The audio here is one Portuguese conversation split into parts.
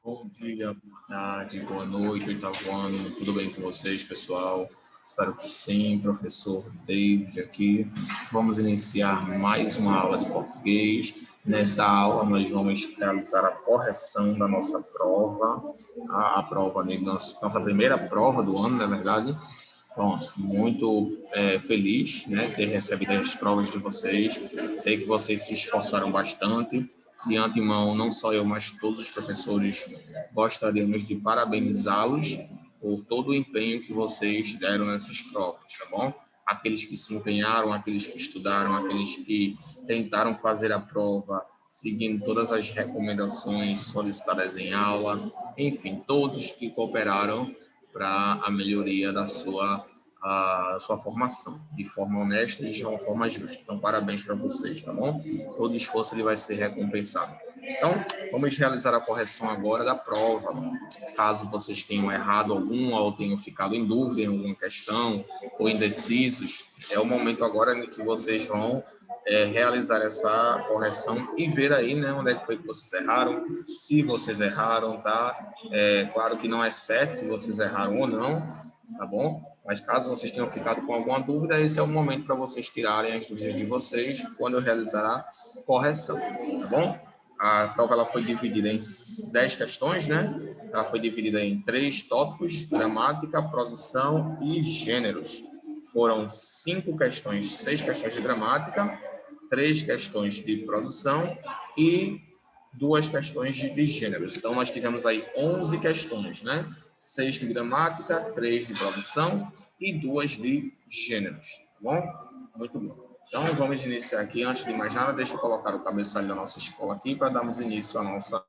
Bom dia, boa tarde, boa noite, oitavo ano, tudo bem com vocês, pessoal? Espero que sim, professor David aqui. Vamos iniciar mais uma aula de português. Nesta aula, nós vamos realizar a correção da nossa prova, a prova, nossa primeira prova do ano, na verdade. Pronto, muito feliz, né, ter recebido as provas de vocês. Sei que vocês se esforçaram bastante. De antemão, não só eu, mas todos os professores gostaríamos de parabenizá-los por todo o empenho que vocês deram nessas provas, tá bom? Aqueles que se empenharam, aqueles que estudaram, aqueles que tentaram fazer a prova seguindo todas as recomendações solicitadas em aula, enfim, todos que cooperaram para a melhoria da sua formação, de forma honesta e de uma forma justa. Então, parabéns para vocês, tá bom? Todo esforço ele vai ser recompensado. Então, vamos realizar a correção agora da prova. Caso vocês tenham errado alguma ou tenham ficado em dúvida em alguma questão ou indecisos, é o momento agora em que vocês vão realizar essa correção e ver aí, né, onde é que foi que vocês erraram, se vocês erraram, tá? Claro que não é certo se vocês erraram ou não, tá bom? Mas caso vocês tenham ficado com alguma dúvida, esse é o momento para vocês tirarem as dúvidas de vocês quando eu realizar a correção, tá bom? A prova ela foi dividida em 10 questões, né? Ela foi dividida em 3 tópicos: gramática, produção e gêneros. Foram 5 questões, 6 questões de gramática, 3 questões de produção e 2 questões de gêneros. Então, nós tivemos aí 11 questões, né? 6 de gramática, 3 de produção e 2 de gêneros, tá bom? Muito bom. Então, vamos iniciar aqui. Antes de mais nada, deixa eu colocar o cabeçalho da nossa escola aqui para darmos início à nossa.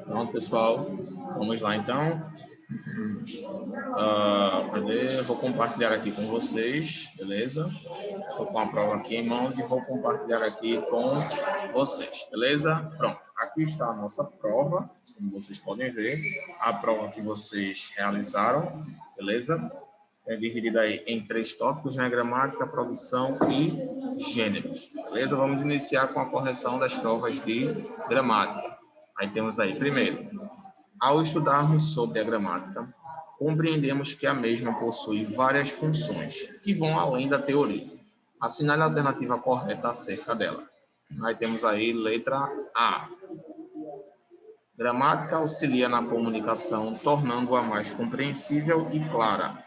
Pronto, pessoal. Vamos lá, então. Cadê? Eu vou compartilhar aqui com vocês, beleza? Estou com a prova aqui em mãos e vou compartilhar aqui com vocês, beleza? Pronto, aqui está a nossa prova, como vocês podem ver, a prova que vocês realizaram, beleza? É dividida aí em 3 tópicos, né? Gramática, produção e gêneros, beleza? Vamos iniciar com a correção das provas de gramática. Aí temos aí, primeiro, ao estudarmos sobre a gramática, compreendemos que a mesma possui várias funções que vão além da teoria. Assinale a alternativa correta acerca dela. Aí temos aí letra A. Gramática auxilia na comunicação, tornando-a mais compreensível e clara.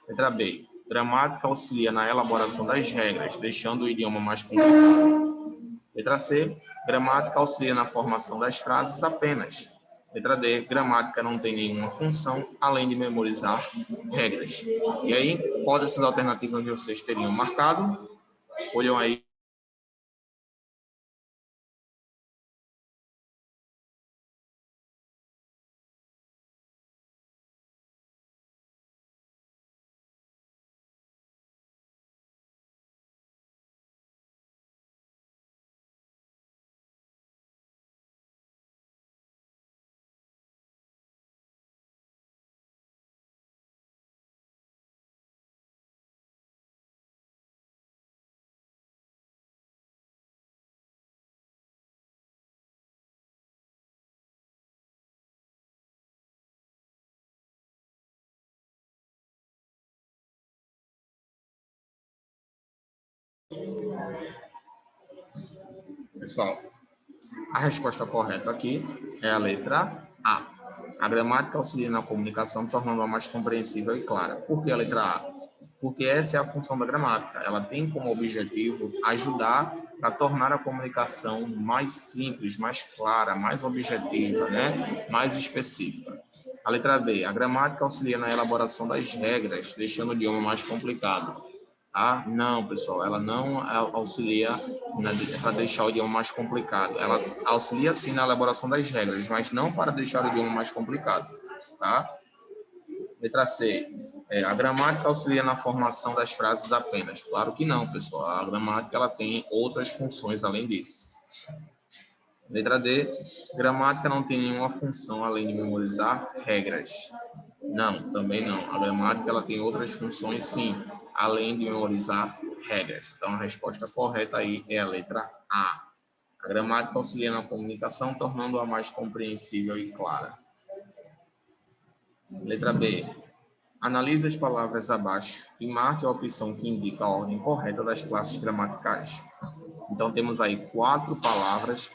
Letra B. Gramática auxilia na elaboração das regras, deixando o idioma mais complicado. Letra C. Gramática auxilia na formação das frases apenas. Letra D. Gramática não tem nenhuma função além de memorizar regras. E aí, qual dessas alternativas vocês teriam marcado? Escolham aí. Pessoal, a resposta correta aqui é a letra A. A gramática auxilia na comunicação, tornando-a mais compreensível e clara. Por que a letra A? Porque essa é a função da gramática. Ela tem como objetivo ajudar a tornar a comunicação mais simples, mais clara, mais objetiva, né? Mais específica. A letra B. A gramática auxilia na elaboração das regras, deixando o idioma mais complicado. Ah, não, pessoal, ela não auxilia para deixar o idioma mais complicado. Ela auxilia sim na elaboração das regras, mas não para deixar o idioma mais complicado, tá? Letra C. A gramática auxilia na formação das frases apenas. Claro que não, pessoal. A gramática ela tem outras funções além disso. Letra D. Gramática não tem nenhuma função além de memorizar regras. Não, também não. A gramática ela tem outras funções, sim, além de memorizar regras. Então, a resposta correta aí é a letra A. A gramática auxilia na comunicação, tornando-a mais compreensível e clara. Letra B. Analise as palavras abaixo e marque a opção que indica a ordem correta das classes gramaticais. Então, temos aí quatro palavras,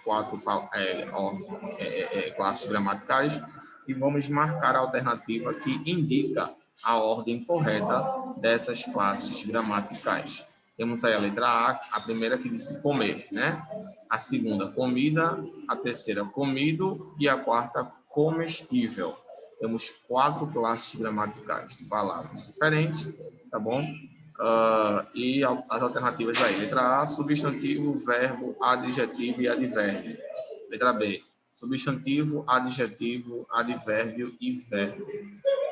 classes gramaticais, e vamos marcar a alternativa que indica a ordem correta dessas classes gramaticais. Temos aí a letra A, a primeira que diz comer, né? A segunda, comida, a terceira, comido, e a quarta, comestível. Temos quatro classes gramaticais de palavras diferentes, tá bom? E as alternativas aí. Letra A, substantivo, verbo, adjetivo e advérbio. Letra B, substantivo, adjetivo, advérbio e verbo.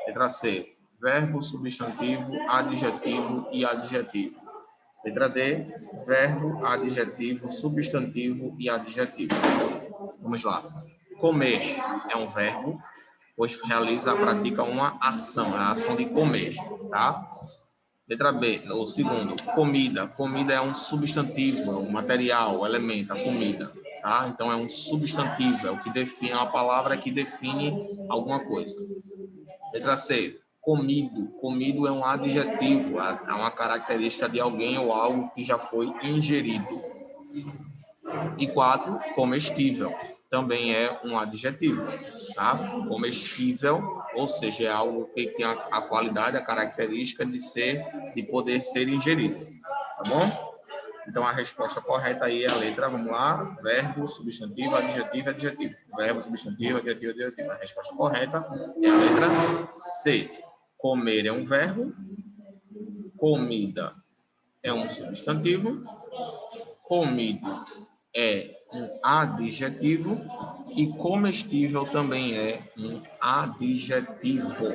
Letra C, verbo, substantivo, adjetivo e adjetivo. Letra D, verbo, adjetivo, substantivo e adjetivo. Vamos lá. Comer é um verbo, pois pratica uma ação, a ação de comer, tá? Letra B, o segundo, comida. Comida é um substantivo, um material, um elemento, a comida, tá? Então é um substantivo, é o que define, é uma palavra que define alguma coisa. Letra C, comido. Comido é um adjetivo, é uma característica de alguém ou algo que já foi ingerido. E 4, comestível. Também é um adjetivo, tá? Comestível, ou seja, é algo que tem a qualidade, a característica de poder ser ingerido, tá bom? Então, a resposta correta aí é a letra, vamos lá, verbo, substantivo, adjetivo, adjetivo. Verbo, substantivo, adjetivo, adjetivo. A resposta correta é a letra C. Comer é um verbo, comida é um substantivo, comido é um adjetivo e comestível também é um adjetivo.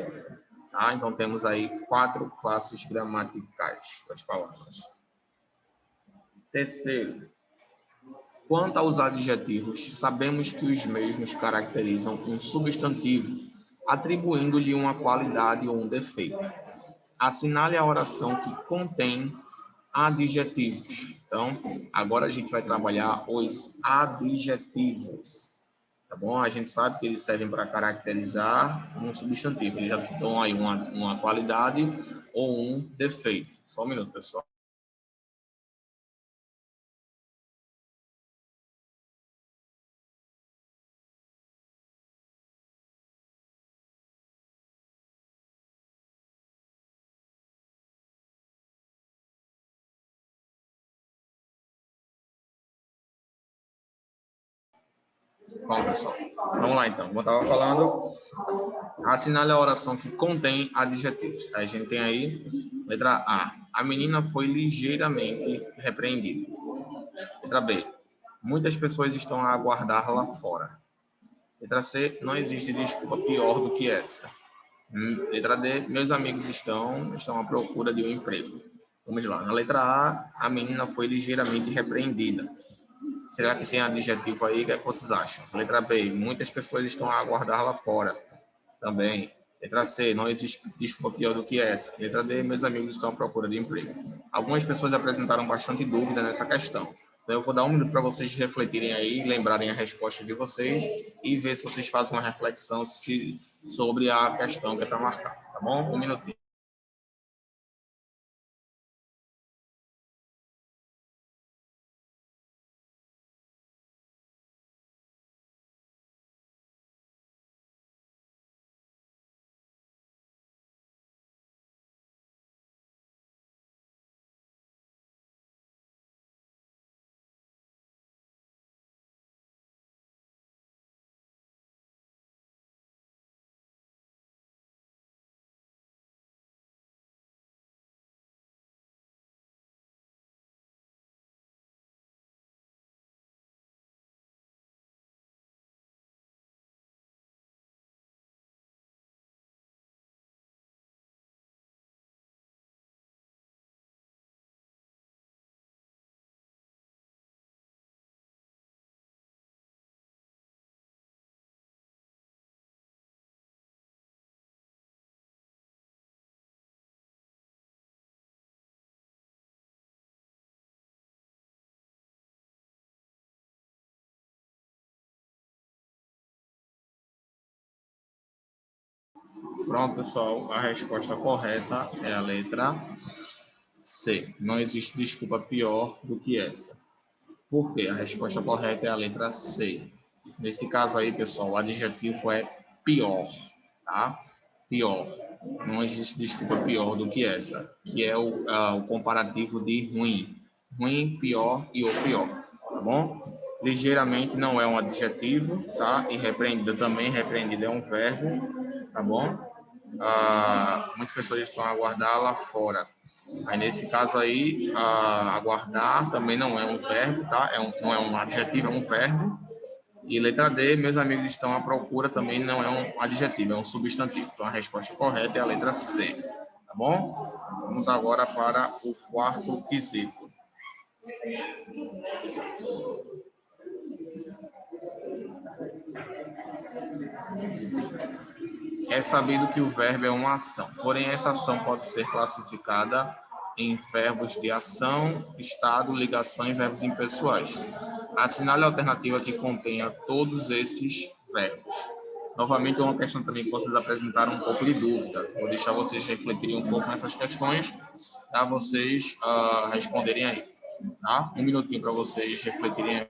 Tá? Então, temos aí quatro classes gramaticais das palavras. Terceiro, quanto aos adjetivos, sabemos que os mesmos caracterizam um substantivo, atribuindo-lhe uma qualidade ou um defeito. Assinale a oração que contém adjetivos. Então, agora a gente vai trabalhar os adjetivos, tá bom? A gente sabe que eles servem para caracterizar um substantivo. Eles já dão aí uma qualidade ou um defeito. Só um minuto, pessoal. Bom, pessoal, vamos lá então. Como eu estava falando, assinale a oração que contém adjetivos. A gente tem aí, letra A. A menina foi ligeiramente repreendida. Letra B. Muitas pessoas estão a aguardar lá fora. Letra C. Não existe desculpa pior do que essa. Letra D. Meus amigos estão à procura de um emprego. Vamos lá. Na letra A, a menina foi ligeiramente repreendida. Será que tem adjetivo aí? O que é que vocês acham? Letra B. Muitas pessoas estão a aguardar lá fora. Também. Letra C. Não existe desculpa pior do que essa. Letra D. Meus amigos estão à procura de emprego. Algumas pessoas apresentaram bastante dúvida nessa questão. Então, eu vou dar um minuto para vocês refletirem aí, lembrarem a resposta de vocês e ver se vocês fazem uma reflexão sobre a questão que é para marcar. Tá bom? Um minutinho. Pronto, pessoal. A resposta correta é a letra C. Não existe desculpa pior do que essa. Por quê? A resposta correta é a letra C. Nesse caso aí, pessoal, o adjetivo é pior, tá? Pior. Não existe desculpa pior do que essa, que é o comparativo de ruim. Ruim, pior e o pior, tá bom? Ligeiramente não é um adjetivo, tá? E repreendida também, repreendida é um verbo, tá bom? Muitas pessoas estão a aguardar lá fora. Aí, nesse caso aí, aguardar também não é um verbo, tá? Não é um adjetivo, é um verbo. E letra D, meus amigos estão à procura, também não é um adjetivo, é um substantivo. Então, a resposta correta é a letra C, tá bom? Vamos agora para o quarto quesito. É sabido que o verbo é uma ação, porém essa ação pode ser classificada em verbos de ação, estado, ligação e verbos impessoais. Assinale a alternativa que contenha todos esses verbos. Novamente, é uma questão também que vocês apresentaram um pouco de dúvida. Vou deixar vocês refletirem um pouco nessas questões, para vocês responderem aí. Tá? Um minutinho para vocês refletirem aí.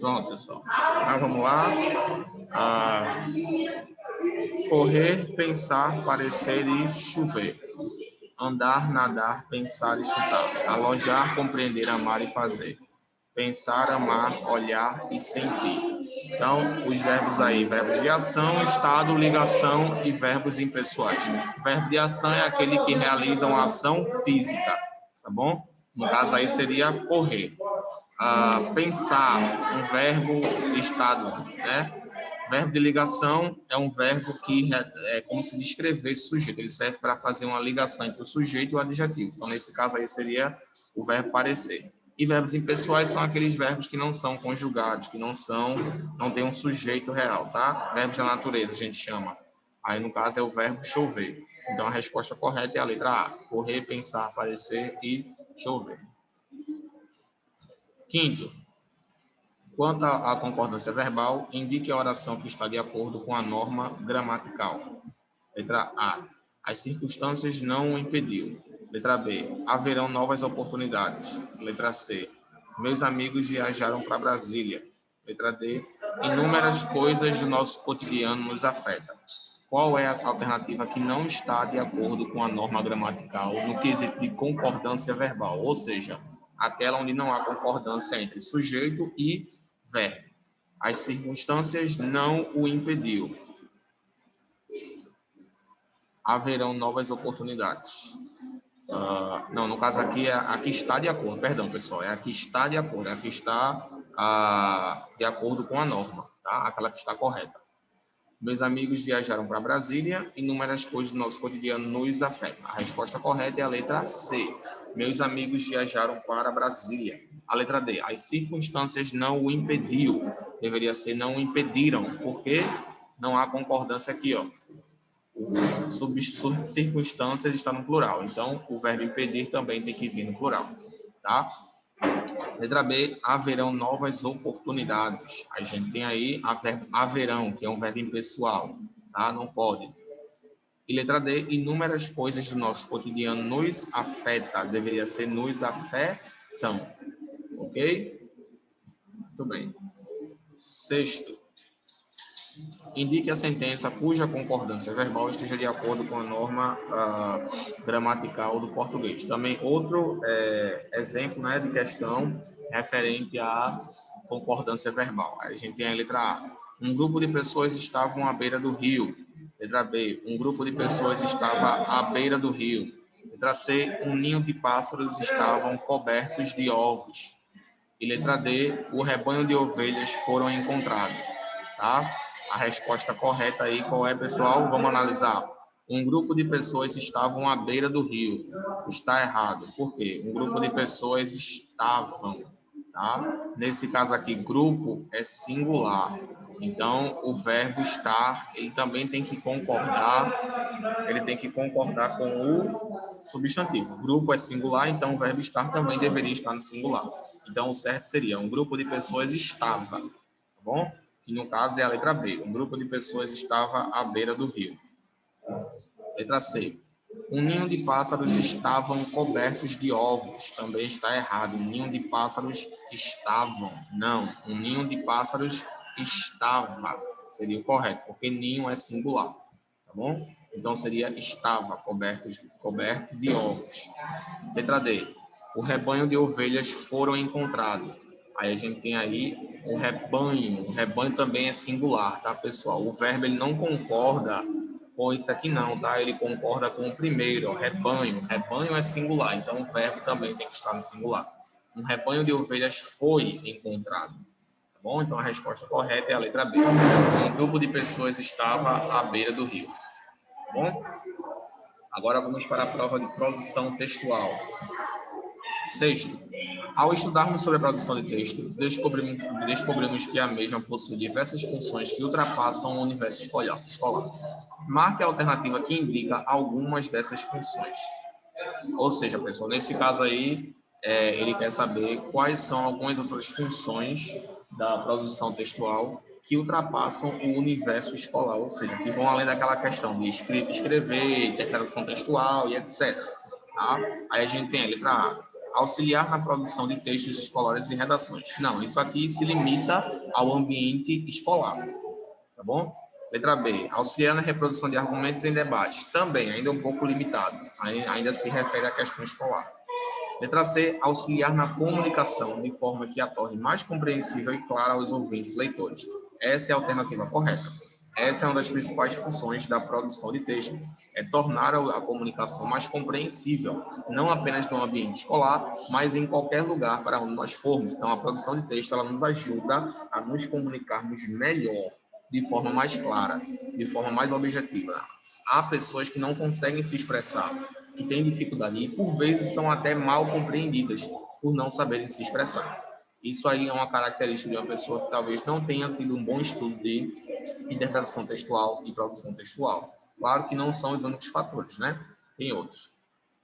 Pronto, pessoal. Vamos lá. Correr, pensar, parecer e chover. Andar, nadar, pensar e chutar. Alojar, compreender, amar e fazer. Pensar, amar, olhar e sentir. Então, os verbos aí, verbos de ação, estado, ligação e verbos impessoais. O verbo de ação é aquele que realiza uma ação física, tá bom? No caso aí seria correr. Pensar, um verbo de estado, né? Verbo de ligação é um verbo que é como se descrevesse o sujeito. Ele serve para fazer uma ligação entre o sujeito e o adjetivo. Então, nesse caso aí, seria o verbo parecer. E verbos impessoais são aqueles verbos que não são conjugados, que não tem um sujeito real, tá? Verbos da natureza, a gente chama. Aí, no caso, é o verbo chover. Então, a resposta correta é a letra A. Correr, pensar, parecer e chover. Quinto, quanto à concordância verbal, indique a oração que está de acordo com a norma gramatical. Letra A. As circunstâncias não o impediu. Letra B. Haverão novas oportunidades. Letra C. Meus amigos viajaram para Brasília. Letra D. Inúmeras coisas do nosso cotidiano nos afetam. Qual é a alternativa que não está de acordo com a norma gramatical no quesito de concordância verbal? Ou seja, aquela onde não há concordância entre sujeito e verbo. As circunstâncias não o impediu. Haverão novas oportunidades. Não, no caso aqui, aqui está de acordo, perdão, pessoal, é aqui está de acordo, é aqui está de acordo com a norma, tá? Aquela que está correta. Meus amigos viajaram para Brasília, inúmeras coisas do nosso cotidiano nos afetam. A resposta correta é a letra C. Meus amigos viajaram para Brasília. A letra D. As circunstâncias não o impediu. Deveria ser não o impediram, porque não há concordância aqui, ó. Circunstâncias está no plural. Então, o verbo impedir também tem que vir no plural, tá? Letra B, haverão novas oportunidades. A gente tem aí haverão, que é um verbo impessoal, tá? Não pode. E letra D, inúmeras coisas do nosso cotidiano nos afeta. Deveria ser nos afetarão. Então, ok? Muito bem. Sexto, indique a sentença cuja concordância verbal esteja de acordo com a norma gramatical do português. Também outro exemplo, né, de questão referente à concordância verbal. Aí a gente tem a letra A. Um grupo de pessoas estavam à beira do rio. Letra B. Um grupo de pessoas estava à beira do rio. Letra C. Um ninho de pássaros estavam cobertos de ovos. E letra D. O rebanho de ovelhas foram encontrados. Tá? A resposta correta aí, qual é, pessoal? Vamos analisar. Um grupo de pessoas estavam à beira do rio. Está errado. Por quê? Um grupo de pessoas estavam, tá? Nesse caso aqui, grupo é singular. Então, o verbo estar, ele também tem que concordar, com o substantivo. Grupo é singular, então o verbo estar também deveria estar no singular. Então, o certo seria, um grupo de pessoas estava, tá bom? Que no caso é a letra B. Um grupo de pessoas estava à beira do rio. Letra C. Um ninho de pássaros estavam cobertos de ovos. Também está errado. Um ninho de pássaros estavam. Não. Um ninho de pássaros estava. Seria o correto, porque ninho é singular. Tá bom? Então seria estava coberto de ovos. Letra D. O rebanho de ovelhas foram encontrados. Aí a gente tem aí o rebanho. O rebanho também é singular, tá, pessoal? O verbo ele não concorda com isso aqui não, tá? Ele concorda com o primeiro, ó, rebanho. Rebanho é singular, então o verbo também tem que estar no singular. Um rebanho de ovelhas foi encontrado, tá bom? Então a resposta correta é a letra B. Um grupo de pessoas estava à beira do rio, tá bom? Agora vamos para a prova de produção textual. Sexto, ao estudarmos sobre a produção de texto, descobrimos que a mesma possui diversas funções que ultrapassam o universo escolar. Marque a alternativa que indica algumas dessas funções. Ou seja, pessoal, nesse caso aí, ele quer saber quais são algumas outras funções da produção textual que ultrapassam o universo escolar, ou seja, que vão além daquela questão de escrever, interpretação textual e etc. Tá? Aí a gente tem a letra A. Auxiliar na produção de textos escolares e redações. Não, isso aqui se limita ao ambiente escolar, tá bom? Letra B. Auxiliar na reprodução de argumentos em debates. Também, ainda um pouco limitado. Ainda se refere à questão escolar. Letra C. Auxiliar na comunicação, de forma que a torne mais compreensível e clara aos ouvintes e leitores. Essa é a alternativa correta. Essa é uma das principais funções da produção de texto. É tornar a comunicação mais compreensível, não apenas no ambiente escolar, mas em qualquer lugar para onde nós formos. Então, a produção de texto ela nos ajuda a nos comunicarmos melhor, de forma mais clara, de forma mais objetiva. Há pessoas que não conseguem se expressar, que têm dificuldade e, por vezes, são até mal compreendidas por não saberem se expressar. Isso aí é uma característica de uma pessoa que talvez não tenha tido um bom estudo de interpretação textual e produção textual. Claro que não são os únicos fatores, né? Tem outros.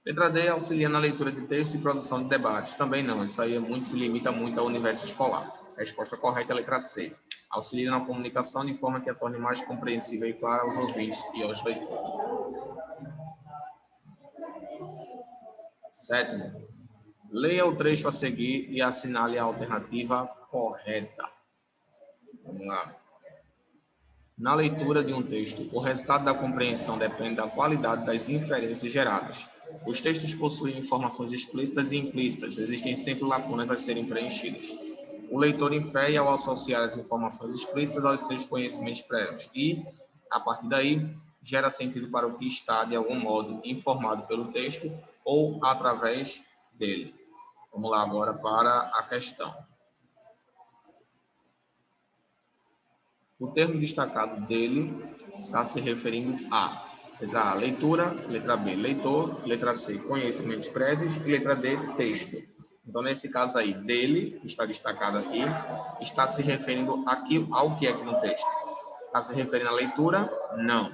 Letra D, auxilia na leitura de textos e produção de debates. Também não, isso aí se limita muito ao universo escolar. A resposta correta é a letra C. Auxilia na comunicação de forma que a torne mais compreensível e clara aos ouvintes e aos leitores. Sétimo, leia o trecho a seguir e assinale a alternativa correta. Vamos lá. Na leitura de um texto, o resultado da compreensão depende da qualidade das inferências geradas. Os textos possuem informações explícitas e implícitas, existem sempre lacunas a serem preenchidas. O leitor infere ao associar as informações explícitas aos seus conhecimentos prévios e, a partir daí, gera sentido para o que está, de algum modo, informado pelo texto ou através dele. Vamos lá agora para a questão. O termo destacado dele está se referindo a letra A, leitura, letra B, leitor, letra C, conhecimentos prévios e letra D, texto. Então, nesse caso aí, dele, que está destacado aqui, está se referindo aqui, ao que é aqui no texto. Está se referindo à leitura? Não.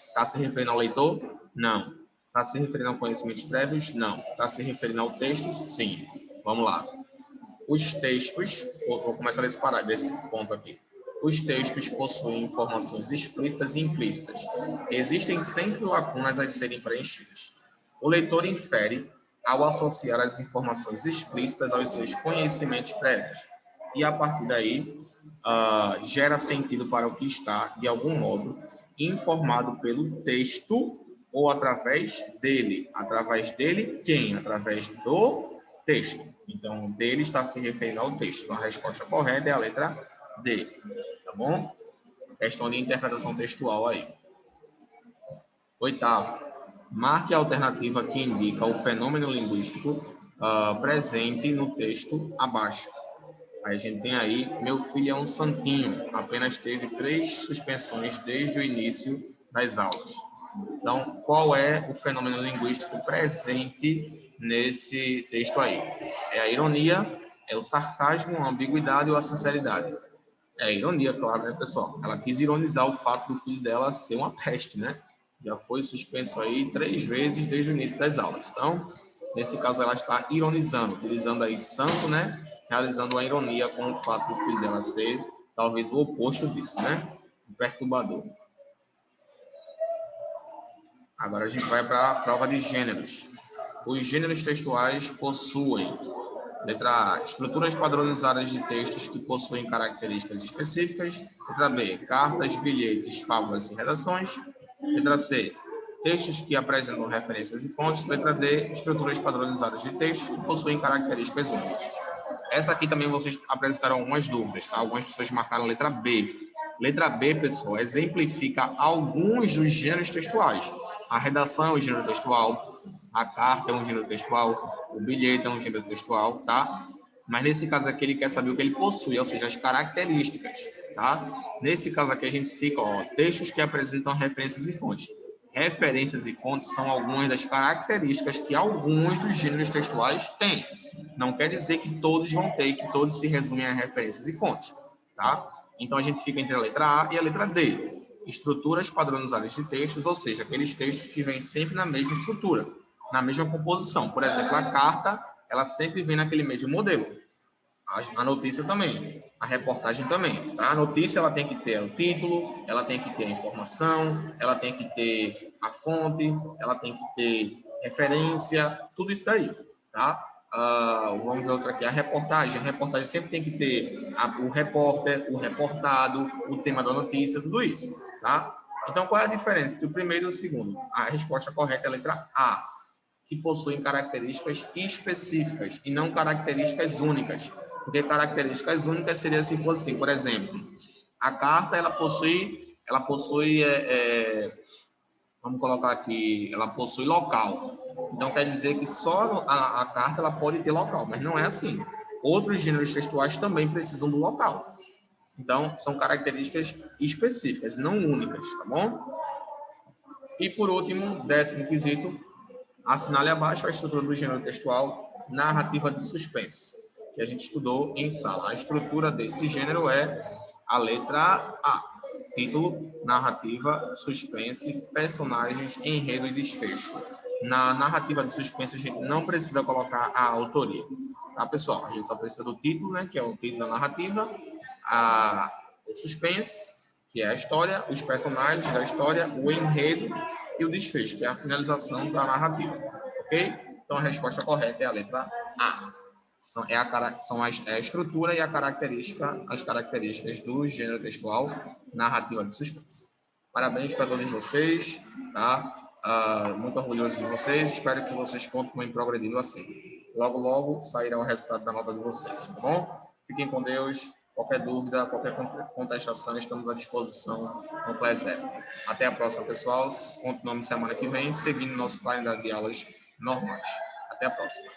Está se referindo ao leitor? Não. Está se referindo a conhecimentos prévios? Não. Está se referindo ao texto? Sim. Vamos lá. Os textos, vou começar desse parágrafo, desse ponto aqui. Os textos possuem informações explícitas e implícitas. Existem sempre lacunas a serem preenchidas. O leitor infere ao associar as informações explícitas aos seus conhecimentos prévios. E a partir daí, gera sentido para o que está, de algum modo, informado pelo texto ou através dele. Através dele, quem? Através do texto. Então, dele está se referindo ao texto. Então, a resposta correta é a letra D. Tá bom? Questão de interpretação textual aí. Oitavo, marque a alternativa que indica o fenômeno linguístico presente no texto abaixo. Aí a gente tem aí, meu filho é um santinho, apenas teve 3 suspensões desde o início das aulas. Então, qual é o fenômeno linguístico presente nesse texto aí? É a ironia, é o sarcasmo, a ambiguidade ou a sinceridade? É a ironia, claro, né, pessoal? Ela quis ironizar o fato do filho dela ser uma peste, né? Já foi suspenso aí 3 vezes desde o início das aulas. Então, nesse caso, ela está ironizando, utilizando aí santo, né? Realizando uma ironia com o fato do filho dela ser talvez o oposto disso, né? Um perturbador. Agora a gente vai para a prova de gêneros. Os gêneros textuais possuem, letra A, estruturas padronizadas de textos que possuem características específicas. Letra B, cartas, bilhetes, fábulas e redações. Letra C, textos que apresentam referências e fontes. Letra D, estruturas padronizadas de textos que possuem características únicas. Essa aqui também vocês apresentaram algumas dúvidas, tá? Algumas pessoas marcaram a letra B. Letra B, pessoal, exemplifica alguns dos gêneros textuais. A redação é um gênero textual, a carta é um gênero textual, o bilhete é um gênero textual, tá? Mas nesse caso aqui ele quer saber o que ele possui, ou seja, as características, tá? Nesse caso aqui a gente fica, ó, textos que apresentam referências e fontes. Referências e fontes são algumas das características que alguns dos gêneros textuais têm. Não quer dizer que todos vão ter, que todos se resumem a referências e fontes, tá? Então, a gente fica entre a letra A e a letra D. Estruturas padronizadas de textos, ou seja, aqueles textos que vêm sempre na mesma estrutura, na mesma composição. Por exemplo, a carta, ela sempre vem naquele mesmo modelo. A notícia também, a reportagem também. Tá? A notícia, ela tem que ter o título, ela tem que ter a informação, ela tem que ter a fonte, ela tem que ter referência, tudo isso daí, tá? Vamos ver outra aqui, a reportagem sempre tem que ter o repórter, o reportado, o tema da notícia, tudo isso, tá? Então, qual é a diferença entre o primeiro e o segundo? A resposta correta é a letra A, que possuem características específicas e não características únicas. Porque características únicas seria se fosse assim, por exemplo, a carta, ela possui vamos colocar aqui, ela possui local. Então, quer dizer que só a carta ela pode ter local, mas não é assim. Outros gêneros textuais também precisam do local. Então, são características específicas, não únicas, tá bom? E, por último, 10º quesito, assinale abaixo a estrutura do gênero textual narrativa de suspense, que a gente estudou em sala. A estrutura deste gênero é a letra A. Título, narrativa, suspense, personagens, enredo e desfecho. Na narrativa de suspense, a gente não precisa colocar a autoria. Tá, pessoal? A gente só precisa do título, né, que é o título da narrativa, o suspense, que é a história, os personagens da história, o enredo e o desfecho, que é a finalização da narrativa. Ok? Então, a resposta correta é a letra A. São a estrutura e as características do gênero textual narrativa de suspense. Parabéns para todos vocês, tá? Muito orgulhoso de vocês, espero que vocês continuem progredindo assim. Logo, logo sairá o resultado da nota de vocês, tá bom? Fiquem com Deus, qualquer dúvida, qualquer contestação, estamos à disposição no Class 0. Até a próxima, pessoal. Continuamos semana que vem, seguindo nosso calendário de aulas normais. Até a próxima.